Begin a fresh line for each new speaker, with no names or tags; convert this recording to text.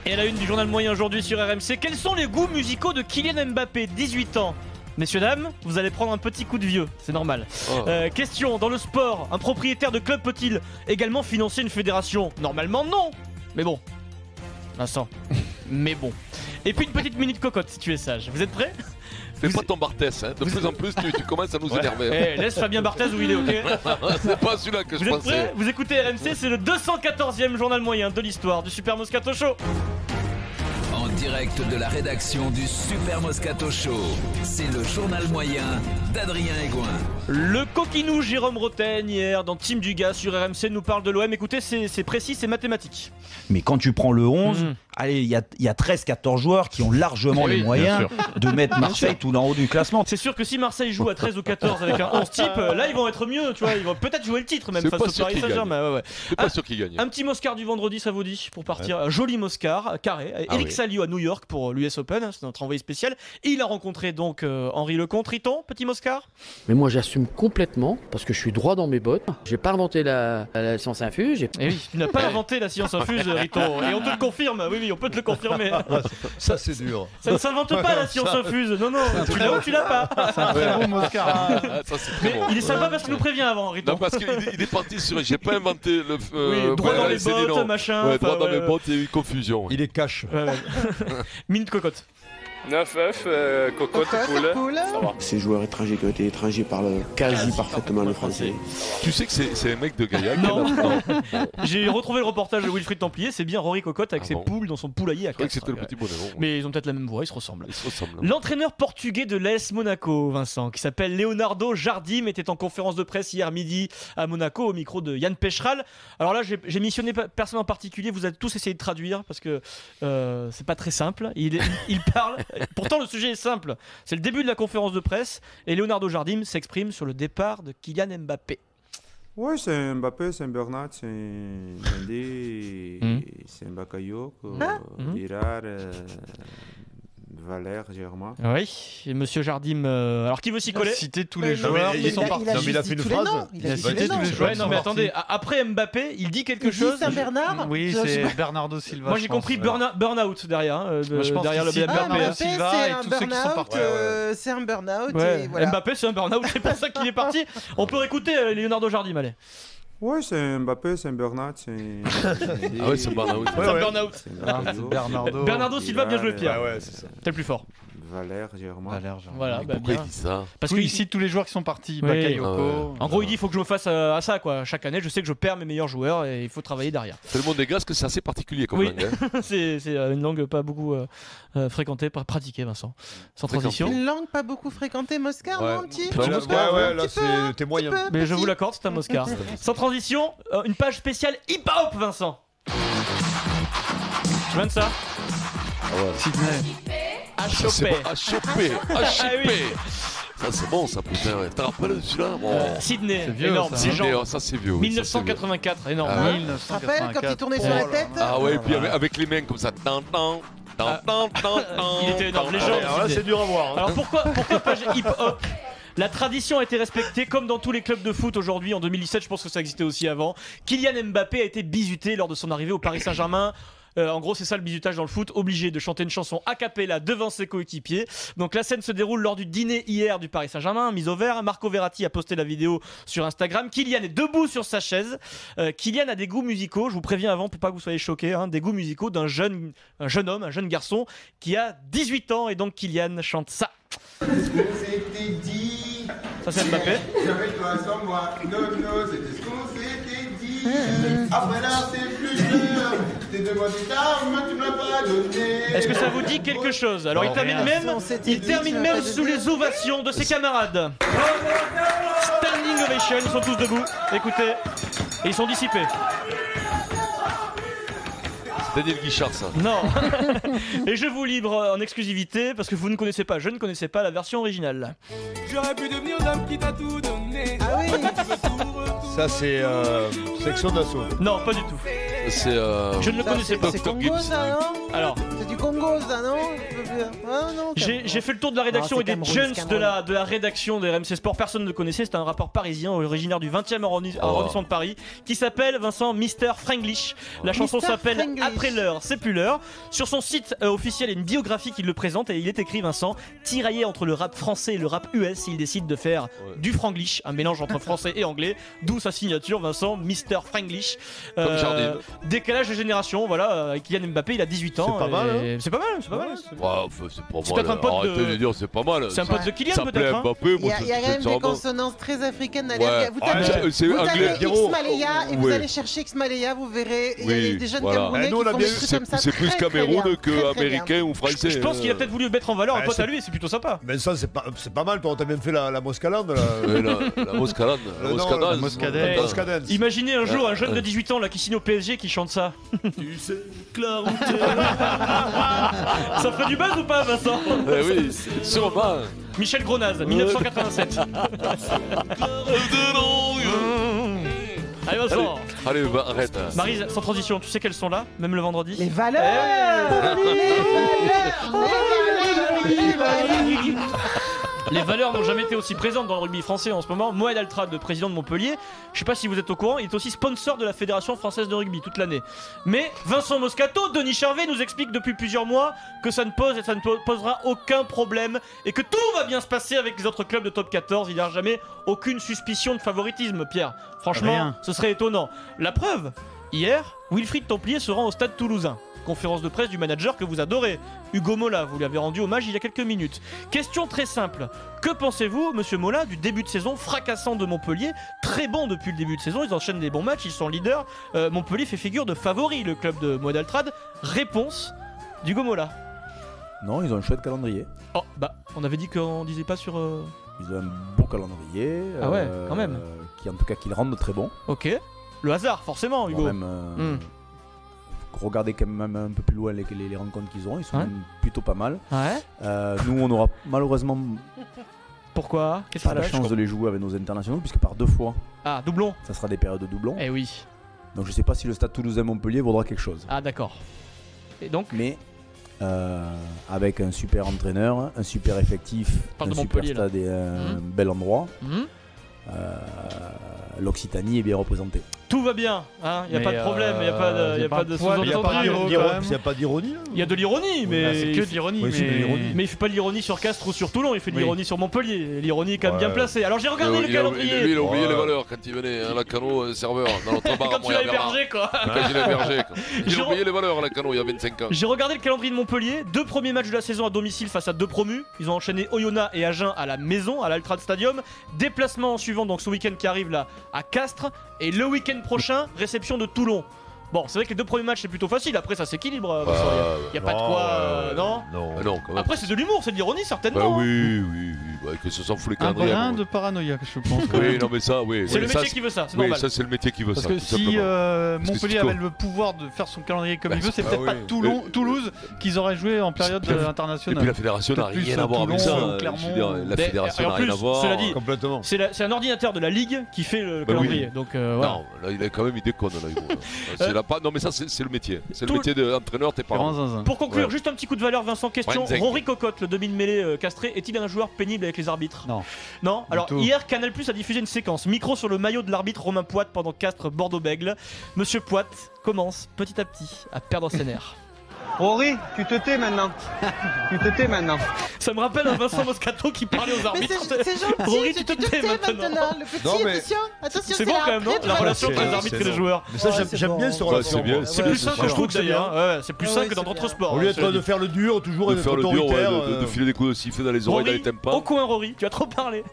Et à la une du journal moyen aujourd'hui sur RMC, quels sont les goûts musicaux de Kylian Mbappé, 18 ans? Messieurs, dames, vous allez prendre un petit coup de vieux, c'est normal. Question, dans le sport, un propriétaire de club peut-il également financer une fédération? Normalement non, mais bon. Vincent, mais bon. Et puis une petite minute cocotte si tu es sage, vous êtes prêts?
Fais pas ton Barthès, hein. De plus en plus tu commences à nous énerver.
Laisse Fabien Barthez où il est, ok?
C'est pas celui-là que je
Vous êtes
pensais.
prêts? Vous écoutez RMC, c'est le 214e journal moyen de l'histoire du Super Moscato Show.
En direct de la rédaction du Super Moscato Show, c'est le journal moyen d'Adrien Egoin.
Le coquinou Jérôme Roten hier dans Team Dugas sur RMC nous parle de l'OM. Écoutez, c'est précis, c'est mathématique.
Mais quand tu prends le 11, allez, il y a 13-14 joueurs qui ont largement les moyens de mettre Marseille tout en haut du classement.
C'est sûr que si Marseille joue à 13 ou 14 avec un 11 type, là ils vont être mieux, tu vois, ils vont peut-être jouer le titre même face au Paris Saint-Germain.
C'est pas sûr qu'il gagne.
Un petit Moscar du vendredi, ça vous dit, pour partir. Un joli Moscar, carré. Eric Salio à New York pour l'US Open, c'est notre envoyé spécial. Et il a rencontré donc Henri Lecomte. Riton, petit Moscar?
Mais moi j'assume complètement parce que je suis droit dans mes bottes. J'ai pas inventé la science infuse.
Et oui, tu n'as pas inventé la science infuse, Riton. Et on te le confirme, oui, on peut te le confirmer.
Ça c'est dur.
Ça ne s'invente pas la science infuse, non, tu l'as ou tu l'as pas.
C'est un très bon Moscar.
Ça c'est très bon.
Il est sympa parce qu'il nous prévient avant, Riton.
Non, parce qu'il est parti sur. J'ai pas inventé le.
Droit dans les bottes, machin.
Ouais, droit dans les bottes, il y a eu confusion.
Il est cash.
Minute cocotte.
9F, cocotte, poule. Ça va.
Ces joueurs étrangers qui ont été étrangers parlent quasi parfaitement le français.
Tu sais que c'est un mec de Gaillac?
Non. J'ai retrouvé le reportage de Wilfried Templier, c'est bien Rory Cocotte avec ses poules dans son poulailler à 4.
C'était le petit bonhomme.
Mais ils ont peut-être la même voix, ils se ressemblent. L'entraîneur portugais de l'AS Monaco, Vincent, qui s'appelle Leonardo Jardim, était en conférence de presse hier midi à Monaco au micro de Yann Pecheral. Alors là, j'ai missionné personne en particulier, vous avez tous essayé de traduire parce que c'est pas très simple. Il parle. Pourtant, le sujet est simple. C'est le début de la conférence de presse et Leonardo Jardim s'exprime sur le départ de Kylian Mbappé.
Oui, c'est Mbappé, c'est Bernat, c'est Mendy, c'est Bakayoko, Girard, Valère, Germain.
Oui, et Monsieur Jardim. Alors qui veut s'y coller?
Citer tous les joueurs qui sont partis.
Non, mais il a fait une phrase.
Il a cité tous les joueurs.
Non, mais attendez, après Mbappé, il dit quelque chose.
Saint-Bernard.
Oui, c'est Bernardo Silva.
Moi j'ai compris burn-out derrière. Derrière le
Bernardo Silva et tous ceux qui sont partis.
C'est un burn-out.
Mbappé, c'est un burn-out, c'est pour ça qu'il est parti. On peut écouter Leonardo Jardim, allez.
Oui, c'est Mbappé, c'est Bernat, c'est.
Ah ouais, c'est Bernardo.
C'est burn-out. Bernardo Silva, bien joué, Pierre.
Ouais, c'est ça.
T'es le plus fort.
Valère, Germain.
Voilà,
pourquoi il dit ça?
Parce
qu'il cite tous les joueurs qui sont partis. Bakayoko.
En gros, il dit il faut que je me fasse à ça, quoi. Chaque année, je sais que je perds mes meilleurs joueurs et il faut travailler derrière.
C'est le monde des Gasques, c'est assez particulier comme langue.
C'est une langue pas beaucoup fréquentée, pratiquée, Vincent. Sans transition.
Une langue pas beaucoup fréquentée, Moscar, non, un petit
Moscar, ouais, là c'est moyen.
Mais je vous l'accorde, c'est un Moscar. Sans transition, une page spéciale hip-hop, Vincent. Tu viens de ça?
Sydney.
À choper.
Ça c'est bon ça putain, t'as rappelé celui-là?
Sydney,
c'est vieux,
énorme,
ça.
Sydney,
ça c'est vieux.
1984, énorme.
Tu te rappelles quand il tournait sur la tête?
Ah ouais, et puis avec les mains comme ça.
Il était énorme, légende.
Alors là c'est dur à voir.
Alors pourquoi page hip-hop? La tradition a été respectée comme dans tous les clubs de foot aujourd'hui. En 2017, je pense que ça existait aussi avant. Kylian Mbappé a été bizuté lors de son arrivée au Paris Saint-Germain. En gros, c'est ça le bizutage dans le foot, obligé de chanter une chanson a cappella devant ses coéquipiers. Donc la scène se déroule lors du dîner hier du Paris Saint-Germain, mise au vert. Marco Verratti a posté la vidéo sur Instagram. Kylian est debout sur sa chaise. Kylian a des goûts musicaux, je vous préviens avant pour pas que vous soyez choqués, des goûts musicaux d'un jeune homme, un jeune garçon qui a 18 ans et donc Kylian chante ça. Ça c'est Mbappé.
J'avais toi sans moi, non, c'était ce qu'on s'était dit. Après là, c'est plus dur. T'es demandé d'armes, tu m'as pas donné.
Est-ce que ça vous dit quelque chose? Alors il termine même sous les ovations de ses camarades. Standing ovation, ils sont tous debout. Écoutez, et ils sont dissipés.
C'est Daniel Guichard ça.
Non. Et je vous livre en exclusivité parce que vous ne connaissez pas, je ne connaissais pas la version originale.
J'aurais pu devenir l'homme qui t'a tout donné.
Ah oui.
Ça c'est section d'assaut.
Non, pas du tout.
C'est.
Je ne le connaissais pas.
C'est Congo ça, non?
Alors.
C'est du Congo ça, non? Ah, non,
J'ai fait le tour de la rédaction
Non,
et des
c'est
jeunes
Cameroun.
de la rédaction de RMC Sport. Personne ne le connaissait. C'est un rappeur parisien originaire du 20e arrondissement de Paris qui s'appelle Vincent Mr. Franglish. La chanson
Mr.
s'appelle
Franglish.
Après l'heure, c'est plus l'heure. Sur son site officiel, il y a une biographie qui le présente et il est écrit Vincent, tiraillé entre le rap français et le rap US, il décide de faire du Franglish, un mélange entre français et anglais, d'où sa signature Vincent Mr. Franglish.
Comme Jardim.
Décalage de génération, voilà. Avec Kylian Mbappé, il a 18 ans.
C'est pas mal,
et- C'est pas mal, c'est pas mal.
Ouais, enfin, c'est pas
C'est peut-être un
mal.
pote
Arrêtez
de-
de dire c'est pas mal.
C'est un pote de Kylian
Ça
peut-être.
plaît
hein.
Mbappé,
Il y
moi
a, il y a quand même des
vraiment.
consonances très africaines. Allez,
Ouais.
vous
Ah,
tapez,
c'est
vous
anglais,
tapez
Pierrot.
X-Malaya et vous
Oui.
allez chercher X-Malaya, vous verrez. Il y a
Oui,
des jeunes
voilà.
Camerounais
Eh, nous,
qui
on a
font
bien
des
vu,
trucs comme ça.
C'est plus
très, très
Cameroun
bien.
que
Très, très bien.
américain ou français.
Je pense qu'il a peut-être voulu mettre en valeur un
Ouais,
pote à
c'est-
lui et c'est plutôt sympa.
Mais ça, c'est pas mal, toi. T'as même fait la Moscalande, là.
La Moscalade. La
Non,
Moscadance.
la
Moscadelle.
Moscadance.
Imaginez un jour un jeune de 18 ans là qui signe au PSG qui chante ça. Tu sais, Clarouté. Ça ferait du buzz ou pas, Vincent?
Eh oui, sûrement.
Michel Gronaz, 1987. Allez, Vincent.
Allez, bah, arrête.
Maryse, sans transition, tu sais qu'elles sont là, même le vendredi?
Les valeurs.
Les valeurs n'ont jamais été aussi présentes dans le rugby français en ce moment. Mohamed Altrad, le président de Montpellier, je sais pas si vous êtes au courant, il est aussi sponsor de la Fédération Française de Rugby toute l'année. Mais Vincent Moscato, Denis Charvet nous explique depuis plusieurs mois que ça ne posera aucun problème et que tout va bien se passer avec les autres clubs de top 14. Il n'y a jamais aucune suspicion de favoritisme, Pierre. Franchement,
Rien.
ce serait étonnant. La preuve, hier, Wilfried Templier se rend au stade toulousain. Conférence de presse du manager que vous adorez, Hugo Mola, vous lui avez rendu hommage il y a quelques minutes. Question très simple, que pensez-vous, monsieur Mola, du début de saison fracassant de Montpellier? Très bon depuis le début de saison, ils enchaînent des bons matchs, ils sont leaders. Montpellier fait figure de favori, le club de Mohamed Altrad. Réponse d'Hugo Mola.
Non, ils ont un chouette calendrier.
Oh, bah, on avait dit qu'on disait pas sur...
Ils ont un beau calendrier.
Ah ouais, quand même.
Qui en tout cas qu'ils rendent très bon.
Ok, le hasard, forcément, Hugo.
Même, regardez quand même un peu plus loin les rencontres qu'ils ont, ils sont
Ouais.
même plutôt pas mal.
Ouais.
Nous, on aura malheureusement
Pourquoi? Qu'est-ce
pas
qui
la
se passe?
chance de les jouer avec nos internationaux, puisque par 2 fois,
Ah, doublon.
ça sera des périodes de doublons.
Eh oui.
Donc je sais pas si le stade Toulousain-Montpellier vaudra quelque chose.
Ah, d'accord. Et donc
Mais avec un super entraîneur, un super effectif,
Parle
un
de
super
Montpellier, là.
stade et un bel endroit, l'Occitanie est bien représentée.
Tout va bien, hein, y a
Mais,
pas de problème, y a pas de, y a pas de
Il n'y a
sous-entendu.
pas d'ironie, là.
Il y a de l'ironie, mais
c'est que de l'ironie.
Oui, c'est de l'ironie.
mais il fait pas de l'ironie sur Castres ou sur Toulon, il fait de
Oui.
l'ironie sur Montpellier. L'ironie est quand même
Ouais.
bien placée. Alors j'ai regardé le
Lui,
calendrier.
il a oublié
Ouais.
les valeurs quand il venait, hein, Lacano, serveur, dans notre bar à
Quand tu l'as
Moyen Bernard.
hébergé, quoi.
Quand il a hébergé. quoi. Il
J'ai
a oublié les valeurs, Lacano, il y a 25 ans.
J'ai regardé le calendrier de Montpellier, 2 premiers matchs de la saison à domicile face à 2 promus. Ils ont enchaîné Oyonnax et Agen à la maison, à l'Altrad Stadium. Déplacement en suivant donc ce week-end qui arrive là à Castres. Et le week-end prochain, réception de Toulon. Bon, c'est vrai que les 2 premiers matchs c'est plutôt facile, après ça s'équilibre. Vincent. Y a pas de quoi, non.
Ah non, quand même.
Après c'est de l'humour, c'est de l'ironie
Bah
certainement.
oui, bah, que ce s'en fout les
Un
calendriers.
brin
moi.
de paranoïaque, je pense.
Oui, non, mais ça, oui.
C'est
oui,
le
ça,
métier qui veut ça, c'est
Oui,
normal.
ça, c'est le métier qui veut
Parce
ça.
que
tout
si
simplement.
Montpellier
Parce que
avait le pouvoir de faire son calendrier comme il veut, c'est
bah
peut-être pas
oui.
Toulouse qu'ils auraient joué en période
Et
internationale.
puis la fédération n'a
Peut-être
rien
plus
à voir avec
Toulon,
ça.
Clermont.
Je veux dire, la
Mais-
fédération
et en
n'a rien
plus,
à voir.
cela dit,
Complètement.
c'est un ordinateur de la Ligue qui fait le
Bah oui.
calendrier. Donc voilà.
Non, là, il a quand même idée conne, là, Hugo. Non, mais ça, c'est le métier. C'est le
Tout-
métier d'entraîneur, t'es pas.
Grand zinzin.
Pour conclure,
Ouais.
juste un petit coup de valeur, Vincent. Question
Wenzek.
Rory Cocotte, le demi-mêlée castré, est-il un joueur pénible avec les arbitres?
Non.
Non. Alors
tout.
hier, Canal+ a diffusé une séquence micro sur le maillot de l'arbitre Romain Poit pendant Castres Bordeaux-Bègles. Monsieur Poit commence petit à petit à perdre ses nerfs.
Rory, tu te tais maintenant. Tu te tais maintenant.
Ça me rappelle un Vincent Moscato qui parlait aux
Mais
arbitres.
c'est gentil,
Rory, tu te tais maintenant.
Le petit,
Non, mais-
attention,
C'est bon quand même, non? La relation entre les arbitres et les joueurs.
Mais ça,
Ouais,
j'aime
c'est
j'aime
bon.
bien ce
Ouais,
relation.
c'est bien.
moi.
C'est plus sain que je trouve
c'est bien.
d'ailleurs. Ouais, c'est plus
Ah
sain
ouais,
que dans
c'est
d'autres
bien.
sports.
Au lieu
cela
de
dit.
faire le dur, toujours
De
être
faire le dur,
autoritaire.
de filer des coups de sifflet dans les oreilles, dans les
Rory,
tympans.
au coin Rory, tu as trop parlé.